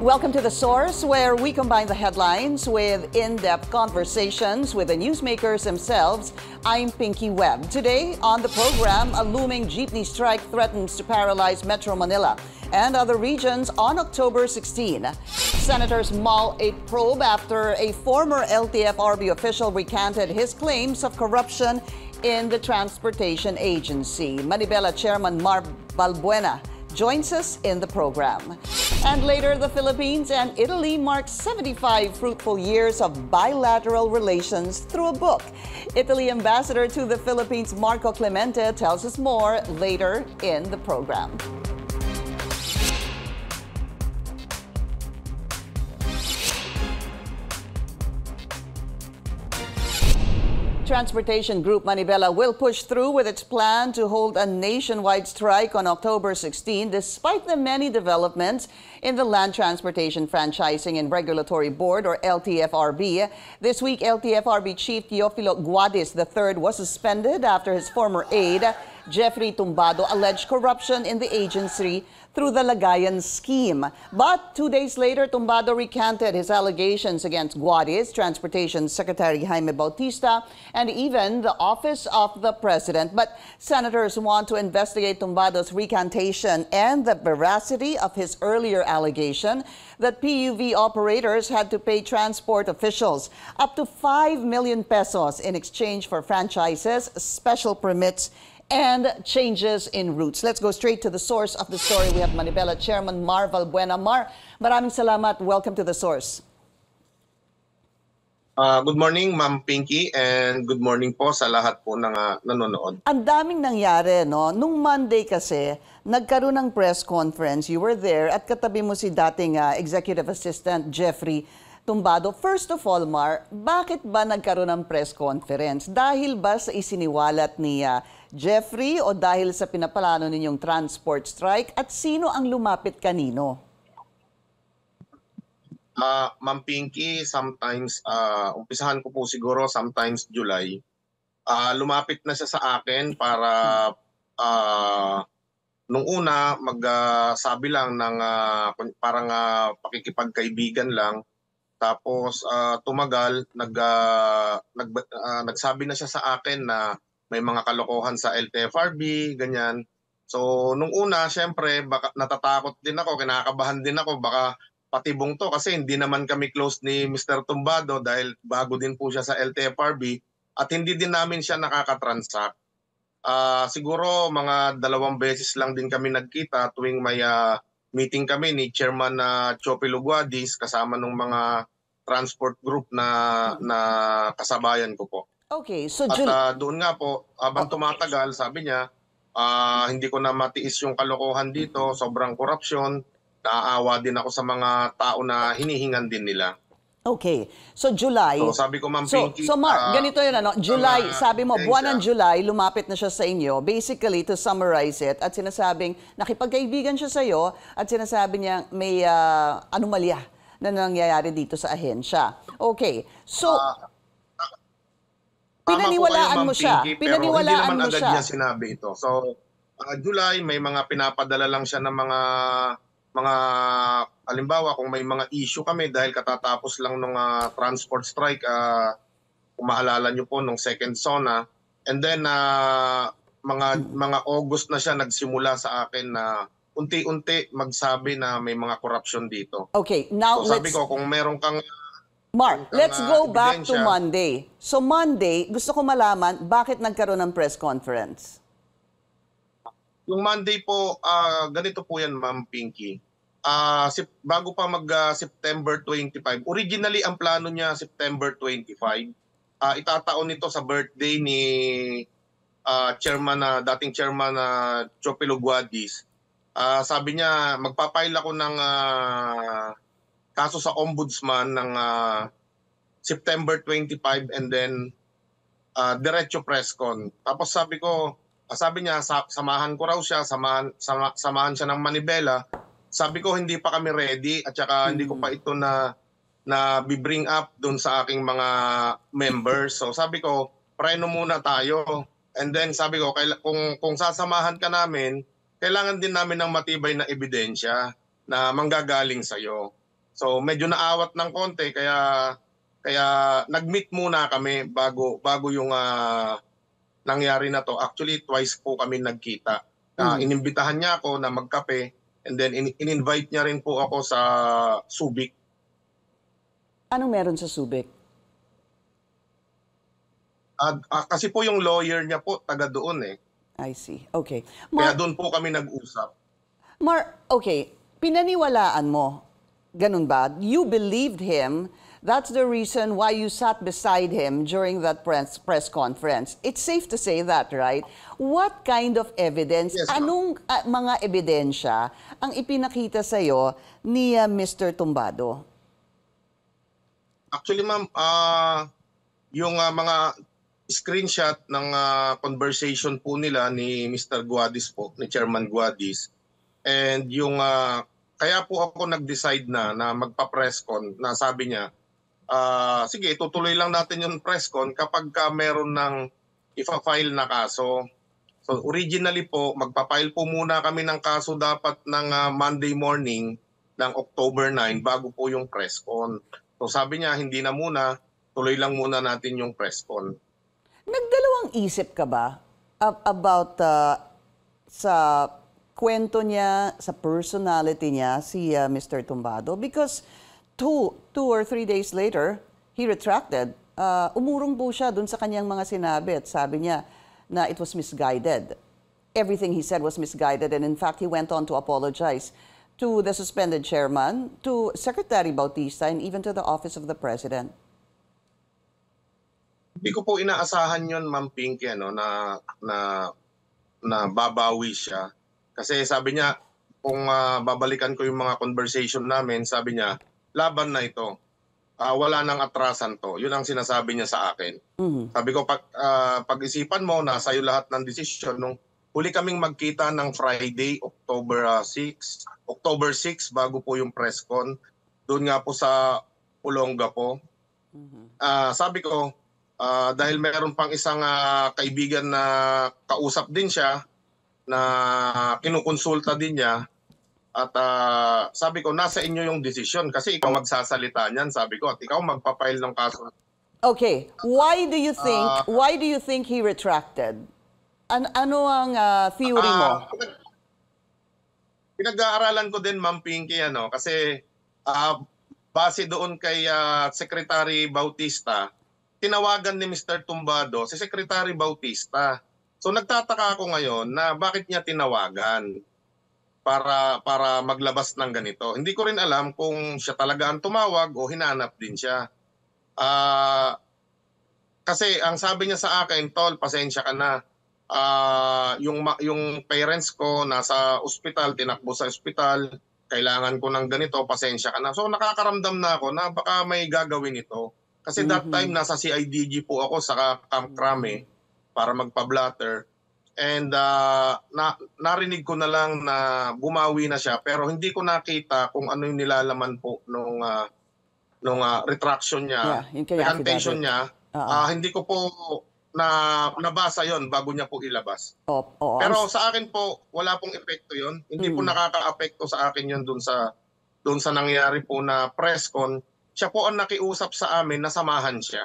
Welcome to The Source, where we combine the headlines with in-depth conversations with the newsmakers themselves. I'm Pinky Webb. Today on the program, a looming jeepney strike threatens to paralyze Metro Manila and other regions on October 16. Senators mull a probe after a former LTFRB official recanted his claims of corruption in the transportation agency. Manibela Chairman Mar Balbuena joins us in the program. And later, the Philippines and Italy mark 75 fruitful years of bilateral relations through a book. Italy Ambassador to the Philippines, Marco Clemente, tells us more later in the program. Transportation Group Manibela will push through with its plan to hold a nationwide strike on October 16, despite the many developments in the Land Transportation Franchising and Regulatory Board, or LTFRB. This week, LTFRB Chief Teofilo Guadis III was suspended after his former aide, Jeffrey Tumbado, alleged corruption in the agency through the Lagayan scheme. But 2 days later, Tumbado recanted his allegations against Guadis, Transportation Secretary Jaime Bautista, and even the Office of the President. But senators want to investigate Tumbado's recantation and the veracity of his earlier allegation that PUV operators had to pay transport officials up to 5 million pesos in exchange for franchises, special permits, and changes in routes. Let's go straight to the source of the story. We have Manibela Chairman Mar Balbuena. Mar, maraming salamat. Welcome to The Source. Good morning, Ma'am Pinky, and good morning po sa lahat po ng nanonood. Ang daming nangyari, no? Nung Monday kasi, nagkaroon ng press conference. You were there at katabi mo si dating Executive Assistant Jeffrey Tumbado. First of all, Mar, bakit ba nagkaroon ng press conference? Dahil ba sa isiniwalat ni Jeffrey o dahil sa pinaplano ninyong transport strike? At sino ang lumapit kanino? Ma'am Pinky, sometimes, umpisahan ko po siguro, sometimes July, lumapit na siya sa akin para nung una magsabi lang ng parang pakikipagkaibigan lang. Tapos tumagal, nagsabi na siya sa akin na may mga kalokohan sa LTFRB, ganyan. So nung una, syempre, baka natatakot din ako, kinakabahan din ako, baka patibong to kasi hindi naman kami close ni Mr. Tumbado dahil bago din po siya sa LTFRB at hindi din namin siya nakakatransact. Siguro mga 2 beses lang din kami nagkita tuwing may meeting kami ni Chairman Teofilo Guadis kasama ng mga transport group na kasabayan ko po. Okay, so at doon nga po, habang tumatagal, sabi niya, hindi ko na matiis yung kalokohan dito, sobrang korupsyon, naaawa din ako sa mga tao na hinihingan din nila. Okay, so July. So sabi ko, Ma'am Pinky, so Mark, ganito yun, ano? July, sabi mo, buwan ng July, lumapit na siya sa inyo. Basically, to summarize it, at sinasabing, nakipagkaibigan siya sa iyo, at sinasabi niya may anomalya na nangyayari dito sa ahensya. Okay, so pinaniwalaan mo siya. Pinaniwalaan mo siya. Pero hindi naman agad niya sinabi ito. So, July, may mga pinapadala lang siya ng mga halimbawa kung may mga issue kami dahil katatapos lang ng transport strike, kung maalala nyo po nung second zona, and then mga August na siya nagsimula sa akin na unti-unti magsabi na may mga corruption dito. Okay, now so, sabi ko kung meron kang Mark, let's go back to Monday. So Monday, gusto ko malaman bakit nagkaroon ng press conference. Yung Monday po, ganito po yan, Ma'am Pinky. Bago pa mag-September 25, originally ang plano niya September 25. Itataon ito sa birthday ni dating chairman Teofilo Guadis. Sabi niya, magpapail ako ng kaso sa ombudsman ng September 25 and then diretso press con. Tapos sabi niya, samahan ko raw siya, samahan siya ng Manibela. Sabi ko, hindi pa kami ready at saka hindi ko pa ito na bibring up doon sa aking mga members. So sabi ko, preno muna tayo. And then sabi ko, kung sasamahan ka namin, kailangan din namin ng matibay na ebidensya na manggagaling sa'yo. So medyo naawat ng konti kaya nag-meet muna kami bago yung nangyari na to. Actually twice po kami nagkita. Inimbitahan niya ako na magkape and then in-invite niya rin po ako sa Subic. Anong meron sa Subic? Kasi po yung lawyer niya po taga doon eh. I see. Okay. Kaya doon po kami nag-usap. Okay, pinaniwalaan mo, ganun ba? You believed him. That's the reason why you sat beside him during that press conference. It's safe to say that, right? What kind of evidence, Yes, ma'am. anong mga ebidensya ang ipinakita sa'yo ni Mr. Tumbado? Actually ma'am, yung mga screenshot ng conversation po nila ni Mr. Guadis po, ni Chairman Guadis. And yung kaya po ako nag-decide na magpa-press con na sabi niya, sige, tutuloy lang natin yung press con kapag meron ng ifa-file na kaso. So originally po, magpa-file po muna kami ng kaso dapat ng Monday morning ng October 9 bago po yung press con. So sabi niya, hindi na muna, tuloy lang muna natin yung press con. Nagdalawang isip ka ba about sa kwento niya, sa personality niya, si Mr. Tumbado? Because two or three days later, he retracted. Umurong po siya dun sa kanyang mga sinabi at sabi niya na it was misguided. Everything he said was misguided, and in fact, he went on to apologize to the suspended chairman, to Secretary Bautista, and even to the Office of the President. Hindi ko po inaasahan yon, Ma'am Pinky, na babawi siya. Kasi sabi niya, kung babalikan ko yung mga conversation namin, sabi niya, laban na ito. Wala nang atrasan to. Yun ang sinasabi niya sa akin. Sabi ko, pag-isipan mo, nasa iyo lahat ng desisyon. Nung huli kaming magkita ng Friday, October 6, bago po yung press con. Doon nga po sa Olongapo. Sabi ko, dahil meron pang isang kaibigan na kausap din siya, na kinukonsulta din niya, at sabi ko, nasa inyo yung desisyon kasi ikaw magsasalita niyan, sabi ko, at ikaw magpapile ng kaso. Okay, why do you think he retracted? Ano ang theory mo? Pinag-aaralan ko din, Ma'am Pinky, kasi base doon kay Secretary Bautista, tinawagan ni Mr. Tumbado si Secretary Bautista. So nagtataka ako ngayon na bakit niya tinawagan para maglabas ng ganito. Hindi ko rin alam kung siya talaga ang tumawag o hinanap din siya. Kasi ang sabi niya sa akin, Tol, pasensya ka na. Yung parents ko nasa ospital, tinakbo sa ospital, kailangan ko ng ganito, pasensya ka na. So nakakaramdam na ako na baka may gagawin ito. Kasi that time nasa CIDG po ako sa Camp Crame para magpa-blatter. And narinig ko na lang na bumawi na siya, pero hindi ko nakita kung ano yung nilalaman po nung retraction niya, recantation niya. Hindi ko po nabasa yon bago niya po ilabas. Pero sa akin po, wala pong epekto yon. Hindi po nakaka-apekto sa akin yon doon sa nangyari po na press con. Siya po ang nakiusap sa amin na samahan siya.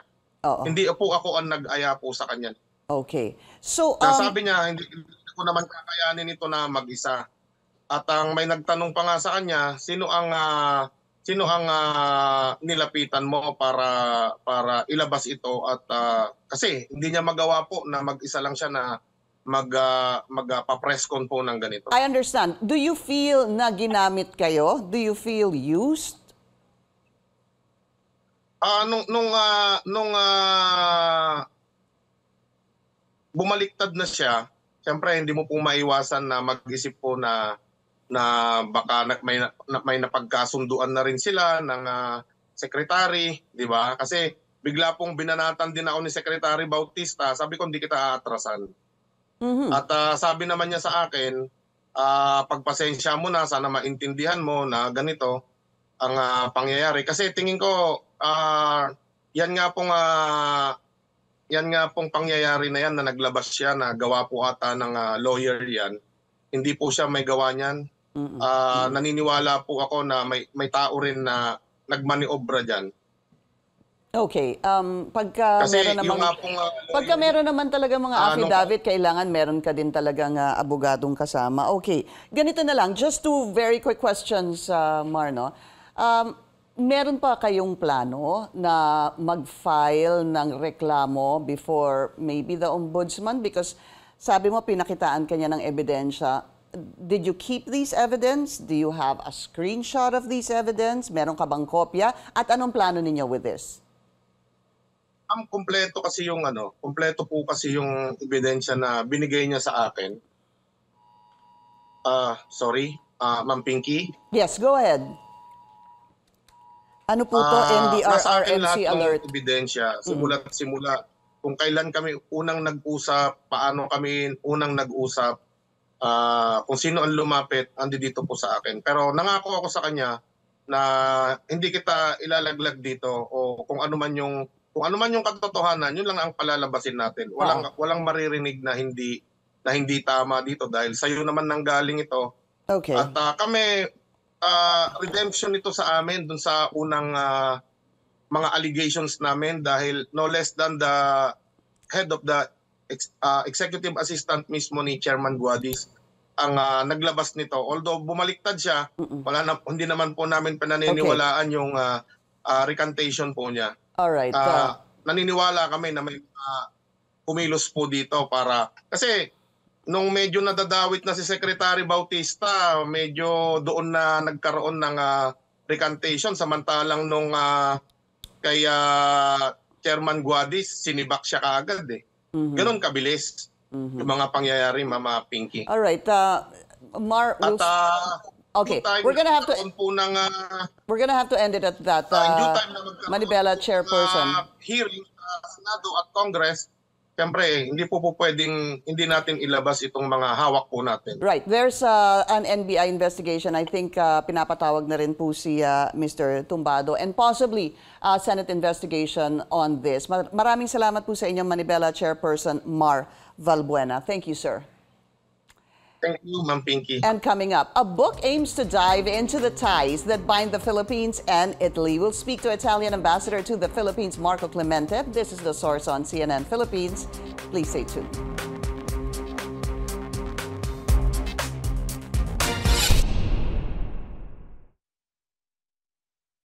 Hindi po ako ang nag-aya po sa kanya. Okay. So, sabi niya, hindi ko naman kakayanin ito na mag-isa. At ang may nagtanong pa nga sa kanya, sino ang nilapitan mo para ilabas ito, at kasi hindi niya magawa po na mag-isa lang siya na magpa-press con po ng ganito. I understand. Do you feel na ginamit kayo? Do you feel used? Nung bumaliktad na siya, siyempre hindi mo po maiwasan na mag-isip po na baka may napagkasunduan na rin sila ng secretary, di ba? Kasi bigla pong binanatan din ako ni Secretary Bautista, sabi ko hindi kita aatrasan. At sabi naman niya sa akin, pagpasensya mo na, sana maintindihan mo na ganito ang pangyayari. Kasi tingin ko, yan nga pong pangyayari na yan na naglabas siya na gawa po ata ng lawyer yan. Hindi po siya may gawa niyan. Naniniwala po ako na may tao rin na nagmaniobra dyan. Okay, pagka Kasi meron yung namang, nga pong pagka meron naman talaga mga Ano affidavit, kailangan meron ka din talagang abogadong kasama. Okay, ganito na lang, just two very quick questions, Mar, no? Meron pa kayong plano na mag-file ng reklamo before maybe the ombudsman? Because sabi mo, pinakitaan ka niya ng ebidensya. Did you keep these evidence? Do you have a screenshot of these evidence? Meron ka bang kopya? At anong plano ninyo with this? Kumpleto kumpleto po kasi yung ebidensya na binigay niya sa akin. Sorry, Ma'am Pinky. Yes, go ahead. Ano po to? Nasa akin lahat NDRRMC ng alert. ebidensya, simula kung kailan kami unang nag-usap, paano kami unang nag-usap, kung sino ang lumapit, andi dito po sa akin. Pero nangako ako sa kanya na hindi kita ilalaglag dito o kung ano man yung katotohanan, yun lang ang palalabasin natin. Walang maririnig na hindi tama dito dahil sa iyo naman nanggaling ito. Okay. At kami redemption ito sa amin dun sa unang mga allegations namin dahil no less than the head of the executive assistant mismo ni Chairman Guadis ang naglabas nito. Although bumaliktad siya, hindi naman po namin pinaniniwalaan yung recantation po niya. Alright. Naniniwala kami na may kumilos po dito kasi nung medyo nadadawit na si Secretary Bautista, medyo doon na nagkaroon ng recantation samantalang nung kay Chairman Guadis, sinibak siya kaagad eh. Ganon kabilis yung mga pangyayari, Mama Pinky. Alright. Mar, At okay, we're gonna have to end it at that. in due time na magkaroon Manibela Chairperson. Hearing sa Senado at Congress, siyempre, hindi po pwedeng hindi natin ilabas itong mga hawak po natin. Right. There's an NBI investigation. I think pinapatawag na rin po si Mr. Tumbado and possibly Senate investigation on this. Maraming salamat po sa inyong Manibela Chairperson Mar Valbuena. Thank you, sir. Thank you, Ma'am Pinky. And coming up, a book aims to dive into the ties that bind the Philippines and Italy. We'll speak to Italian ambassador to the Philippines, Marco Clemente. This is The Source on CNN Philippines. Please stay tuned.